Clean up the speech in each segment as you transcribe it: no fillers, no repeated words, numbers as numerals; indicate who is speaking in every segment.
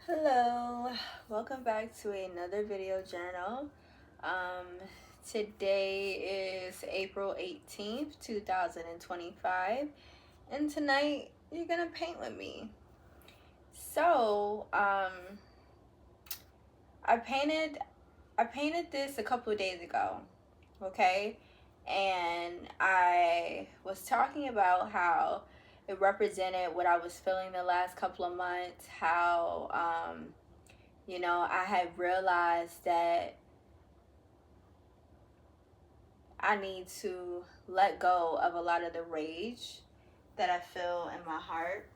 Speaker 1: Hello, welcome back to another video journal. Um, Today is April 18th, 2025, and tonight you're gonna paint with me. So, I painted I painted this a couple of days ago, okay? And I was talking about how it represented what I was feeling the last couple of months, how I had realized that I need to let go of a lot of the rage that I feel in my heart.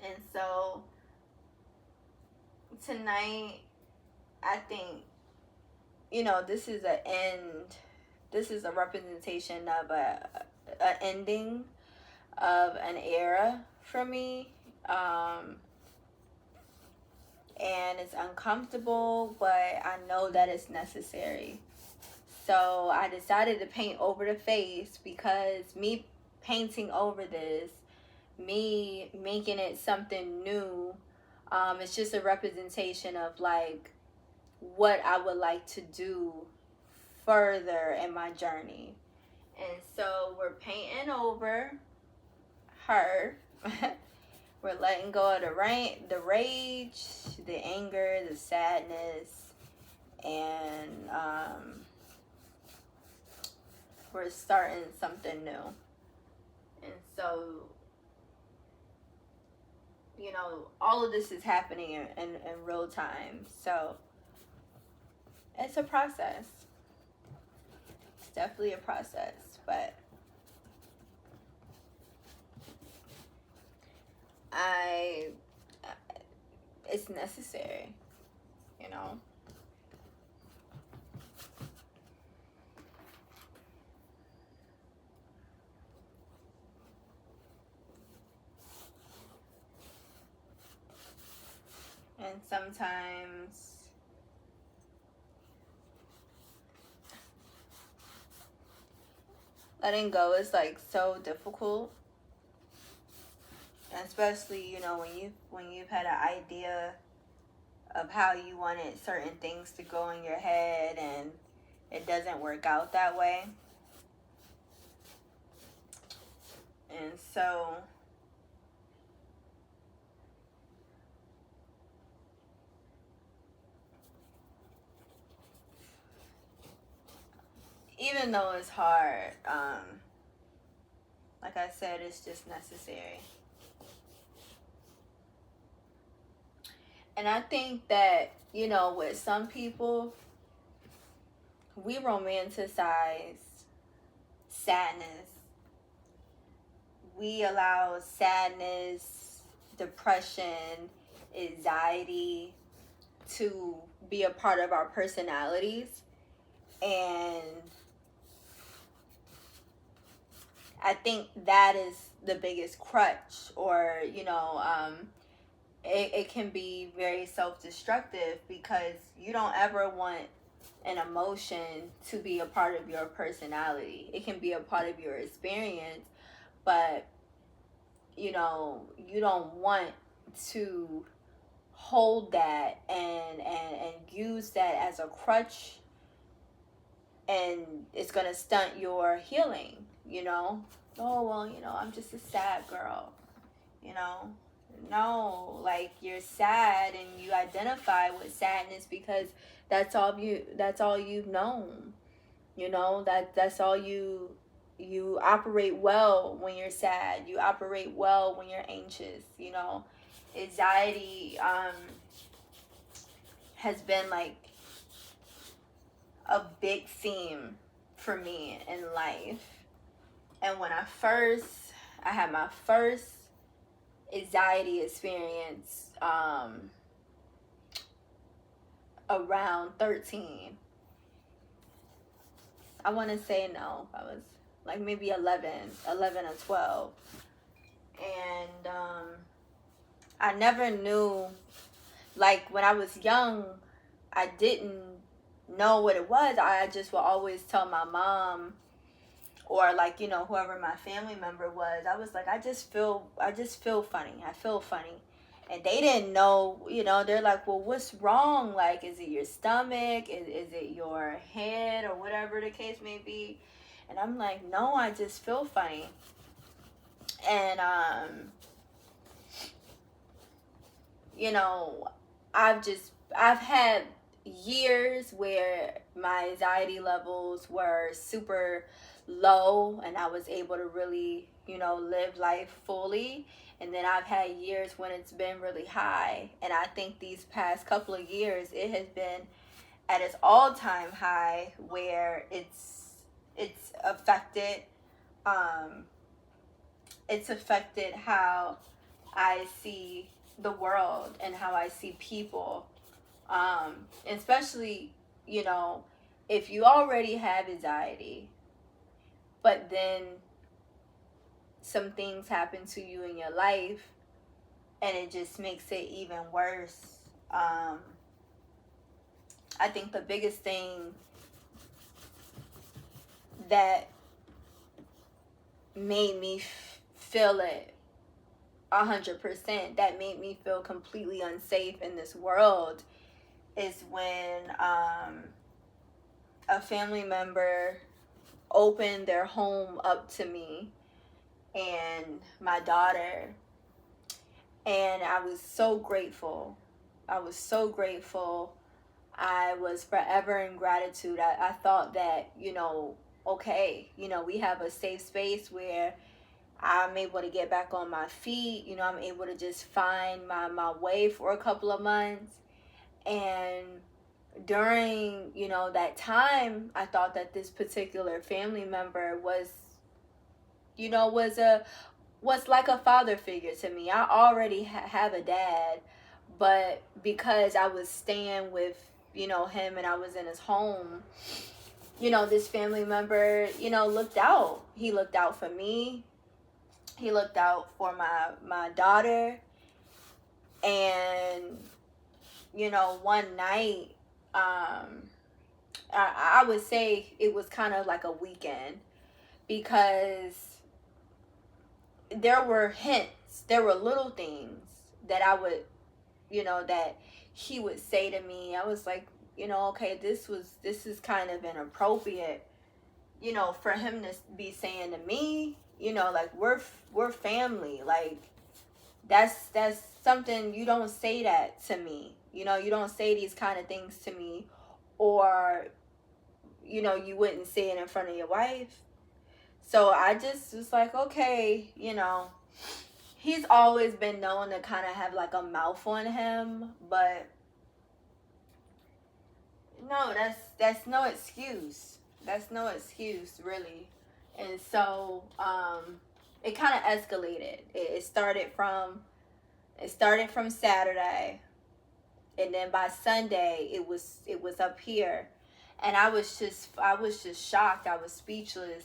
Speaker 1: And so tonight, I think, this is an end. This is a representation of a ending of an era for me. And it's uncomfortable, but I know that it's necessary. So I decided to paint over the face because me painting over this, me making it something new, it's just a representation of like what I would like to do further in my journey. And so we're painting over her. We're letting go of the rage, the anger, the sadness, and we're starting something new. And so, all of this is happening in real time. So it's a process. It's definitely a process, but I, it's necessary, you know. And sometimes letting go is like so difficult, especially when you've had an idea of how you wanted certain things to go in your head and it doesn't work out that way. And so even though it's hard, like I said, it's just necessary. And I think that, with some people, we romanticize sadness. We allow sadness, depression, anxiety to be a part of our personalities. And I think that is the biggest crutch, or, it can be very self-destructive because you don't ever want an emotion to be a part of your personality. It can be a part of your experience, but you don't want to hold that and use that as a crutch, and it's gonna stunt your healing. Oh well, I'm just a sad girl. you know no, like, you're sad and you identify with sadness because that's all you've known. That's all you operate well when you're sad. You operate well when you're anxious. Anxiety has been like a big theme for me in life. And when I had my first anxiety experience, around 13. I want to say no, I was like maybe 11 or 12. And I never knew, like, when I was young, I didn't know what it was. I just would always tell my mom, or like, whoever my family member was. I was like, I just feel funny. I feel funny. And they didn't know, they're like, well, what's wrong? Like, is it your stomach? Is it your head, or whatever the case may be? And I'm like, no, I just feel funny. And, I've had years where my anxiety levels were super low and I was able to really, live life fully. And then I've had years when it's been really high. And I think these past couple of years, it has been at its all-time high, where it's affected um it's affected how I see the world and how I see people. Especially, you know, if you already have anxiety, but then some things happen to you in your life and it just makes it even worse. I think the biggest thing that made me feel it 100%, that made me feel completely unsafe in this world, is when a family member opened their home up to me and my daughter. And I was so grateful. I was so grateful. I was forever in gratitude. I thought that, okay, we have a safe space where I'm able to get back on my feet. I'm able to just find my way for a couple of months. And during, that time, I thought that this particular family member was, was like a father figure to me. I already have a dad, but because I was staying with, him, and I was in his home, this family member, looked out. He looked out for me. He looked out for my daughter. And, one night, I would say it was kind of like a weekend, because there were hints, there were little things that I would, that he would say to me. I was like, okay, this is kind of inappropriate, for him to be saying to me, like, we're family. Like, that's something, you don't say that to me. You don't say these kind of things to me. Or, you wouldn't say it in front of your wife. So I just was like, okay, he's always been known to kind of have like a mouth on him, but no, that's no excuse. That's no excuse, really. And so it kind of escalated. It started from Saturday, and then by Sunday it was up here. And I was just shocked. I was speechless.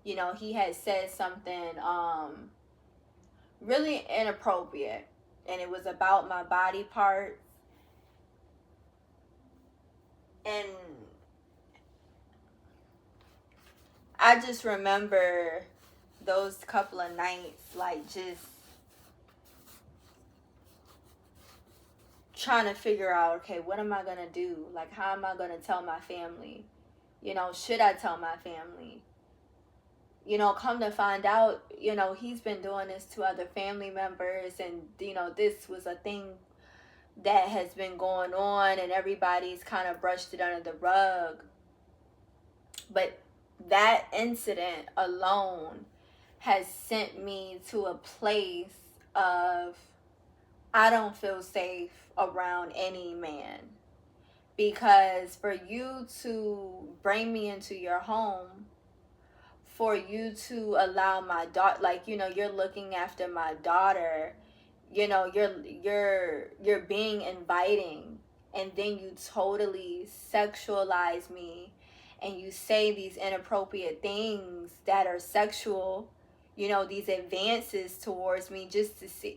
Speaker 1: He had said something really inappropriate, and it was about my body parts. And I just remember those couple of nights, like, just trying to figure out, okay, what am I going to do? Like, how am I going to tell my family? Should I tell my family? Come to find out, he's been doing this to other family members, and, this was a thing that has been going on, and everybody's kind of brushed it under the rug. But that incident alone has sent me to a place of, I don't feel safe around any man. Because for you to bring me into your home, for you to allow my daughter, like, you're looking after my daughter, you're being inviting, and then you totally sexualize me, and you say these inappropriate things that are sexual, these advances towards me, just to see,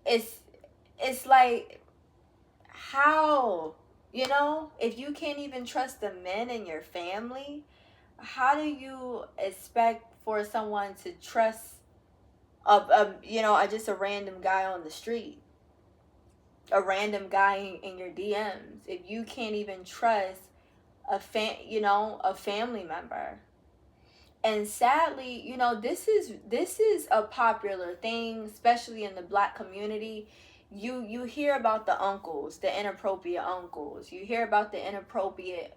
Speaker 1: it's like, how, if you can't even trust the men in your family, how do you expect for someone to trust just a random guy on the street, a random guy in your DMs. If you can't even trust a family member. And sadly, this is a popular thing, especially in the Black community. You hear about the uncles, the inappropriate uncles. You hear about the inappropriate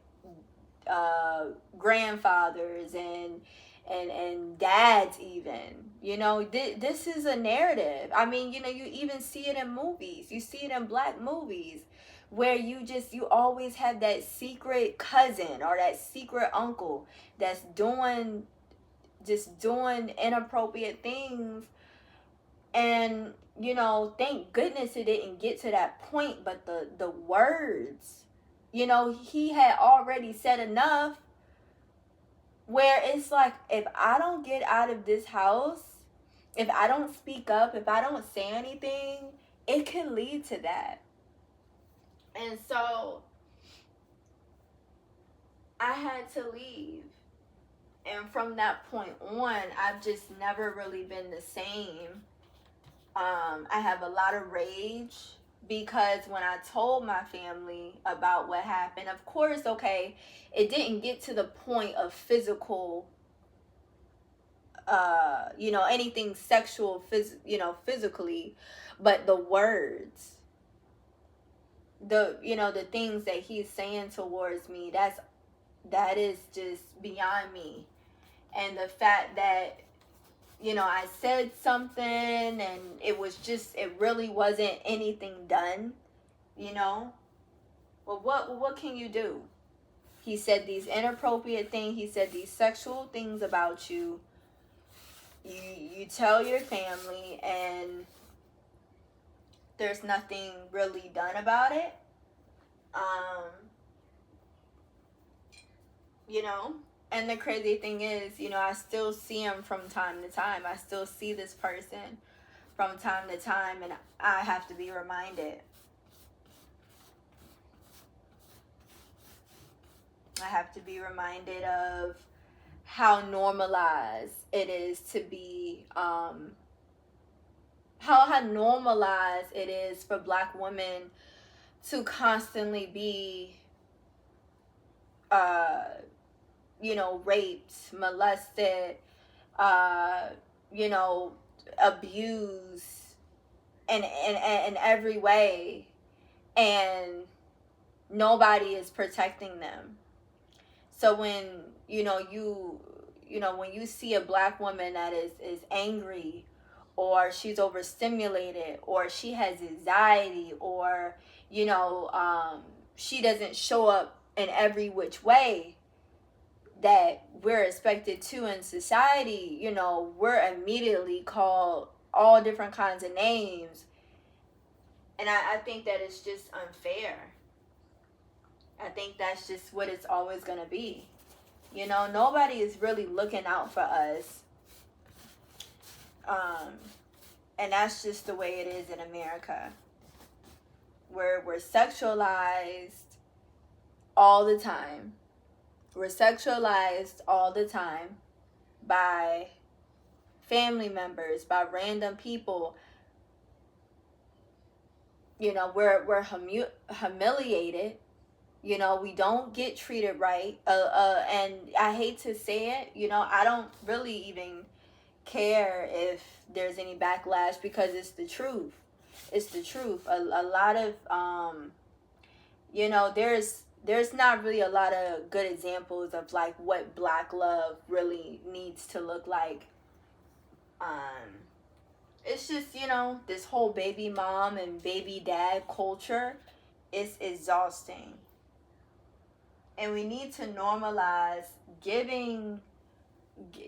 Speaker 1: grandfathers and dads even. This is a narrative. I mean, you even see it in movies. You see it in Black movies where you always have that secret cousin or that secret uncle that's doing inappropriate things. And thank goodness it didn't get to that point, but the words, he had already said enough where it's like, if I don't get out of this house, if I don't speak up, if I don't say anything, it could lead to that. And so I had to leave. And from that point on, I've just never really been the same. I have a lot of rage because when I told my family about what happened, of course, okay, it didn't get to the point of physical, anything sexual, physically, but the words, the things that he's saying towards me, that is just beyond me. And the fact that, I said something and it really wasn't anything done, well, what can you do? He said these inappropriate things. He said these sexual things about you. You tell your family and there's nothing really done about it. And the crazy thing is, I still see him from time to time. I still see this person from time to time, and I have to be reminded. I have to be reminded of how normalized it is to be, how normalized it is for Black women to constantly be, raped, molested, abused in every way, and nobody is protecting them. So when when you see a Black woman that is angry, or she's overstimulated, or she has anxiety, or she doesn't show up in every which way that we're expected to in society, we're immediately called all different kinds of names. And I think that it's just unfair. I think that's just what it's always going to be. Nobody is really looking out for us. And that's just the way it is in America. We're sexualized all the time. We're sexualized all the time by family members, by random people. We're humiliated. We don't get treated right. And I hate to say it, I don't really even care if there's any backlash, because it's the truth. It's the truth. A lot of, there's not really a lot of good examples of like what Black love really needs to look like. It's just, this whole baby mom and baby dad culture is exhausting. And we need to normalize giving,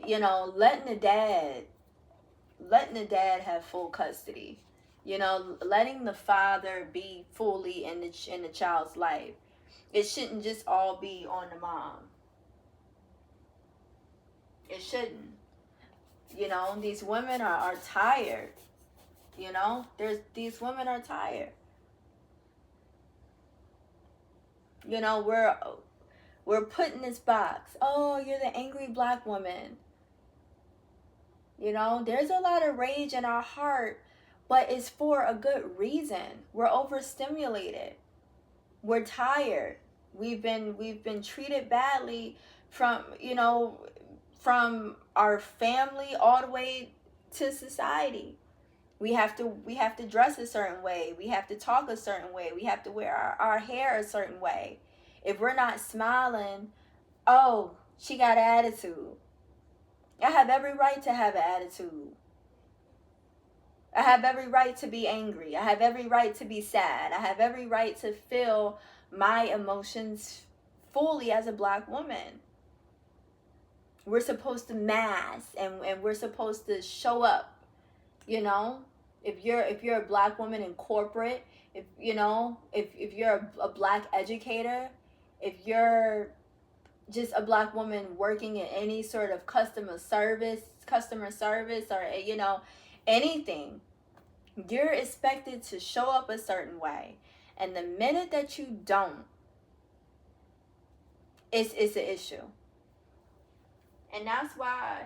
Speaker 1: letting the dad have full custody. Letting the father be fully in the child's life. It shouldn't just all be on the mom. It shouldn't. These women are tired. These women are tired. We're put in this box. Oh, you're the angry Black woman. You know, there's a lot of rage in our heart, but it's for a good reason. We're overstimulated. We're tired. We've been treated badly from, from our family all the way to society. We have to dress a certain way. We have to talk a certain way. We have to wear our hair a certain way. If we're not smiling, oh, she got an attitude. I have every right to have an attitude. I have every right to be angry. I have every right to be sad. I have every right to feel my emotions fully as a black woman. We're supposed to mask, and we're supposed to show up, you know? If you're a black woman in corporate, if you're a black educator, if you're just a black woman working in any sort of customer service, or anything, you're expected to show up a certain way. And the minute that you don't, it's an issue. And that's why,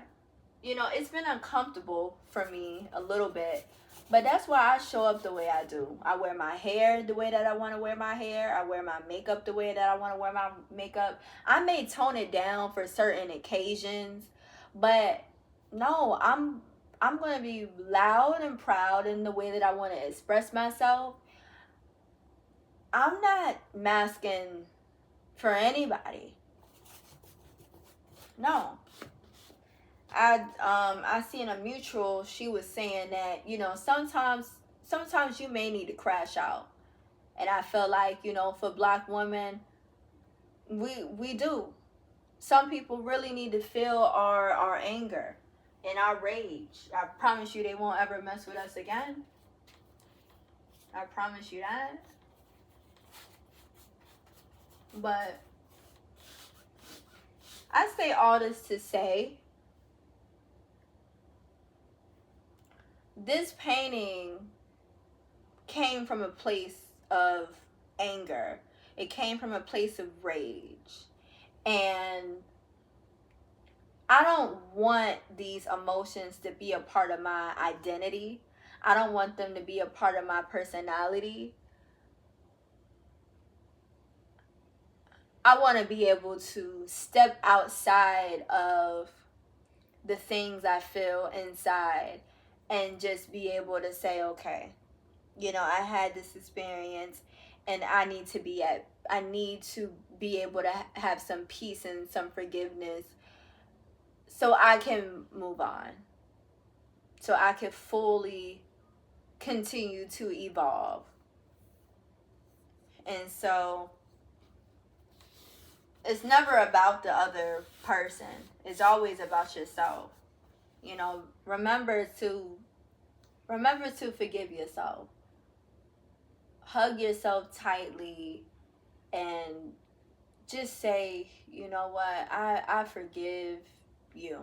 Speaker 1: it's been uncomfortable for me a little bit. But that's why I show up the way I do. I wear my hair the way that I want to wear my hair. I wear my makeup the way that I want to wear my makeup. I may tone it down for certain occasions, but no, I'm going to be loud and proud in the way that I want to express myself. I'm not masking for anybody. No. I seen a mutual. She was saying that sometimes you may need to crash out, and I feel like for black women, we do. Some people really need to feel our anger and our rage. I promise you, they won't ever mess with us again. I promise you that. But I say all this to say, this painting came from a place of anger. It came from a place of rage. And I don't want these emotions to be a part of my identity. I don't want them to be a part of my personality. I want to be able to step outside of the things I feel inside and just be able to say, okay, I had this experience, and I need to be able to have some peace and some forgiveness, so I can move on, so I can fully continue to evolve. And so it's never about the other person. It's always about yourself. Remember to forgive yourself. Hug yourself tightly and just say, you know what, I forgive you.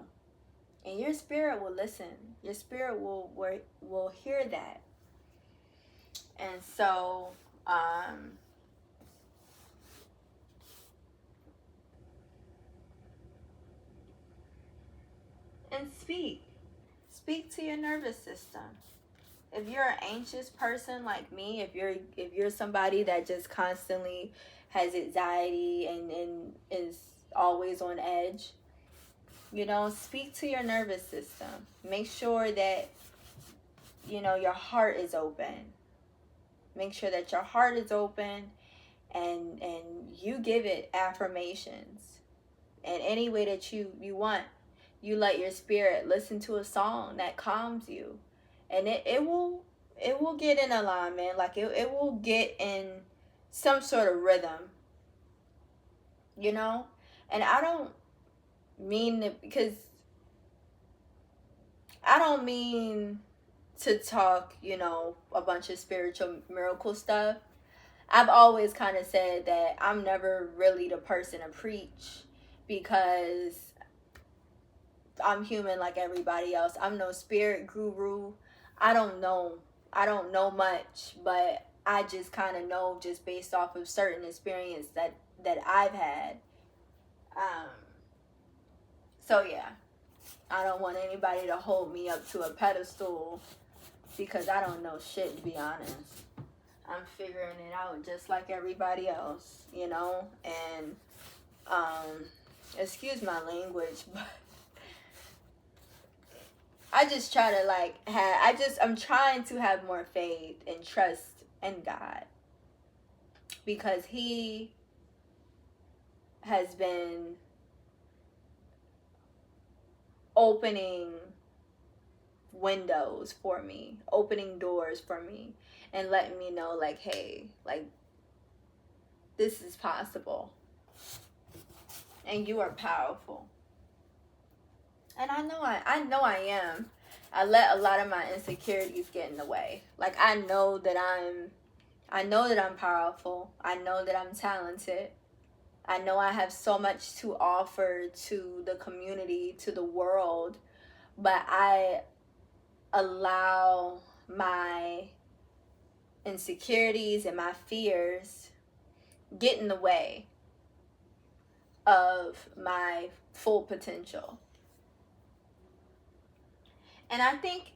Speaker 1: And your spirit will listen. Your spirit will hear that. And so, and speak to your nervous system. If you're an anxious person like me, if you're somebody that just constantly has anxiety and is always on edge, speak to your nervous system. Make sure that your heart is open. Make sure that your heart is open, and you give it affirmations in any way that you want. You let your spirit listen to a song that calms you, and it will get in alignment. Like it will get in some sort of rhythm, and I don't mean it, because I don't mean to talk a bunch of spiritual miracle stuff. I've always kind of said that I'm never really the person to preach, because I'm human like everybody else. I'm no spirit guru. I don't know much, but I just kind of know just based off of certain experience that I've had. So yeah. I don't want anybody to hold me up to a pedestal because I don't know shit, to be honest. I'm figuring it out just like everybody else, you know? And, excuse my language, but I just try to like I'm trying to have more faith and trust in God, because He has been opening windows for me, opening doors for me, and letting me know like, hey, like, this is possible and you are powerful. And I know I am. I let a lot of my insecurities get in the way. Like, I know that I'm powerful. I know that I'm talented. I know I have so much to offer to the community, to the world, but I allow my insecurities and my fears get in the way of my full potential. And I think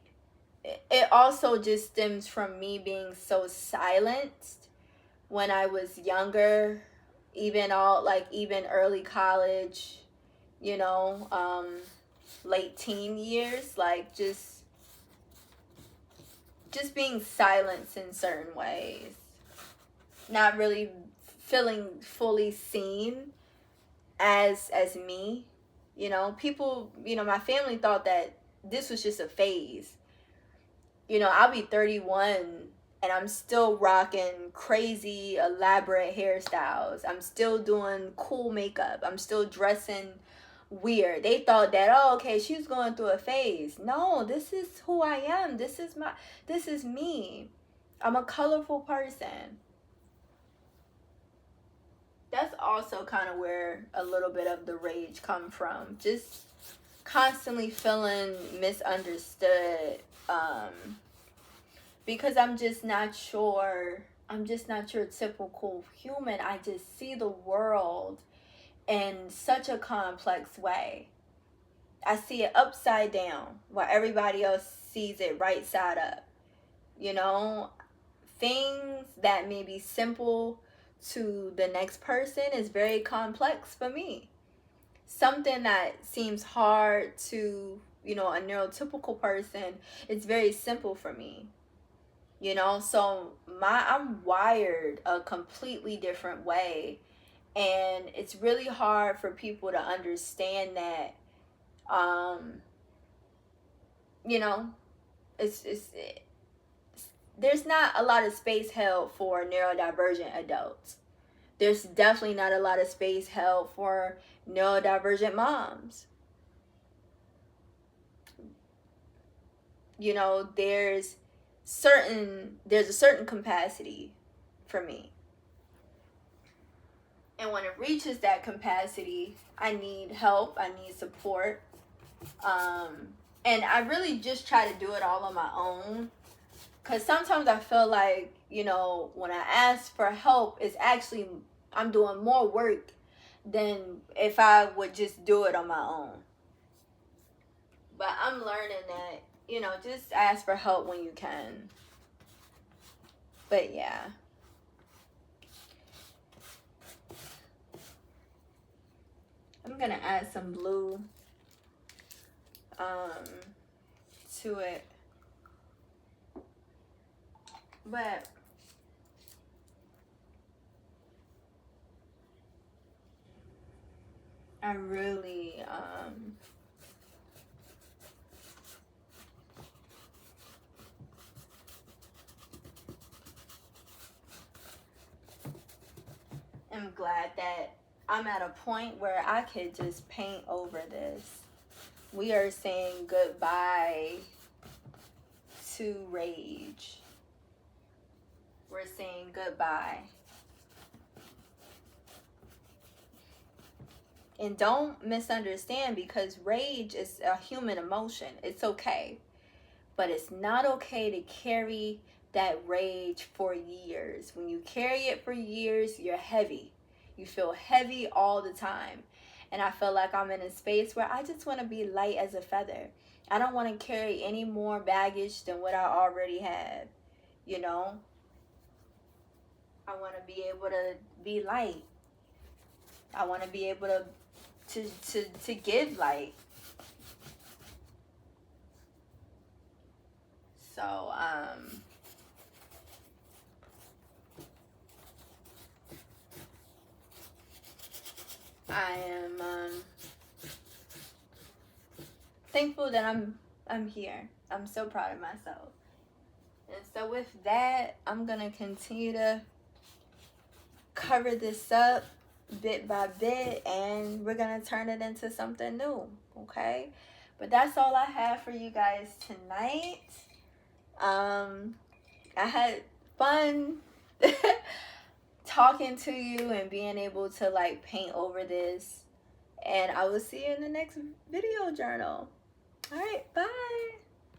Speaker 1: it also just stems from me being so silenced when I was younger, even early college, you know, late teen years, like just being silenced in certain ways, not really feeling fully seen as me. You know, people, you know, my family thought that this was just a phase. You know, I'll be 31 and I'm still rocking crazy elaborate hairstyles. I'm still doing cool makeup. I'm still dressing weird. They thought that, oh, okay, she's going through a phase. No, this is who I am. This is me. I'm a colorful person. That's also kind of where a little bit of the rage come from. Just constantly feeling misunderstood, because I'm just not your typical human. I just see the world in such a complex way. I see it upside down while everybody else sees it right side up. You know, things that may be simple to the next person is very complex for me. Something that seems hard to, you know, a neurotypical person, it's very simple for me. You know, so I'm wired a completely different way, and it's really hard for people to understand that. You know, it's there's not a lot of space held for neurodivergent adults. There's definitely not a lot of space held for neurodivergent moms. You know, there's a certain capacity for me. And when it reaches that capacity, I need help, I need support. And I really just try to do it all on my own. Because sometimes I feel like, you know, when I ask for help, it's actually, I'm doing more work than if I would just do it on my own. But I'm learning that, you know, just ask for help when you can. But yeah. I'm going to add some blue to it. But I really am glad that I'm at a point where I could just paint over this. We are saying goodbye to rage. We're saying goodbye. And don't misunderstand, because rage is a human emotion. It's okay. But it's not okay to carry that rage for years. When you carry it for years, you're heavy. You feel heavy all the time. And I feel like I'm in a space where I just want to be light as a feather. I don't want to carry any more baggage than what I already have, you know? I want to be able to be light. I want to be able to give light. So, I am thankful that I'm here. I'm so proud of myself. And so with that, I'm gonna continue to cover this up bit by bit, and we're gonna turn it into something new. Okay, but that's all I have for you guys tonight. I had fun talking to you and being able to like paint over this, and I will see you in the next video journal. All right, bye.